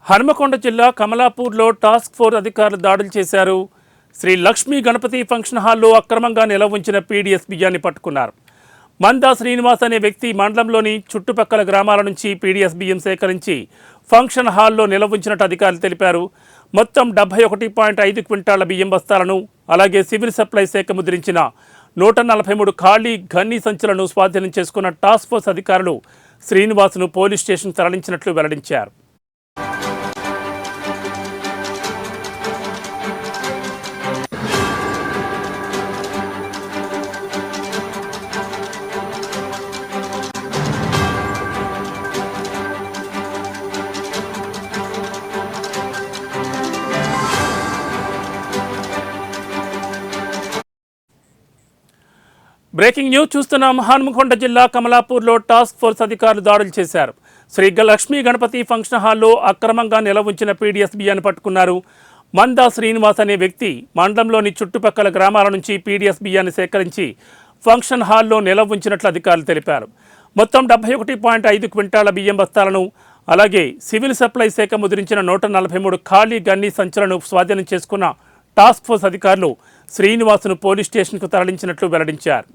హన్మకొండ జిల్లా కమలాపూర్లో task force అధికారులు దాడులు చేశారు. శ్రీ లక్ష్మీ గణపతి ఫంక్షన్ హాల్లో అక్రమంగా నిల్వ ఉంచిన పీడీఎస్ బియ్యాన్ని పట్టుకున్నారు. మందా శ్రీనివాస్ అనే వ్యక్తి మండలంలోని చుట్టుపక్కల గ్రామాల నుంచి పీడీఎస్ బియ్యం సేకరించి ఫంక్షన్ హాల్లో నిల్వ ఉంచినట్టు అధికారులు తెలిపారు. మొత్తం 71.5 క్వింటాళ్ల బియ్యం బస్తాలను, అలాగే సివిల్ సప్లై శాఖ ముద్రించిన 143 ఖాళీ గన్నీ సంచులను స్వాధీనం చేసుకున్న టాస్క్ ఫోర్స్ అధికారులు శ్రీనివాస్ను పోలీస్ స్టేషన్ తరలించినట్లు వెల్లడించారు. బ్రేకింగ్ న్యూస్ చూస్తున్నాం. హన్మకొండ జిల్లా కమలాపూర్లో టాస్క్ ఫోర్స్ అధికారులు దాడులు చేశారు. శ్రీ లక్ష్మీ గణపతి ఫంక్షన్ హాల్లో అక్రమంగా నిల్వ ఉంచిన పీడీఎస్ బియ్యాన్ని పట్టుకున్నారు. మందా శ్రీనివాస్ అనే వ్యక్తి మండలంలోని చుట్టుపక్కల గ్రామాల నుంచి పీడీఎస్ బియ్యాన్ని సేకరించి ఫంక్షన్ హాల్లో నిల్వ ఉంచినట్లు అధికారులు తెలిపారు. మొత్తం 71.5 క్వింటాళ్ల బియ్యం బస్తాలను, అలాగే సివిల్ సప్లై శాఖ ముద్రించిన 143 ఖాళీ గన్నీ సంచులను స్వాధీనం చేసుకున్న టాస్క్ ఫోర్స్ అధికారులు శ్రీనివాస్ను పోలీస్ స్టేషన్కు తరలించినట్లు వెల్లడించారు.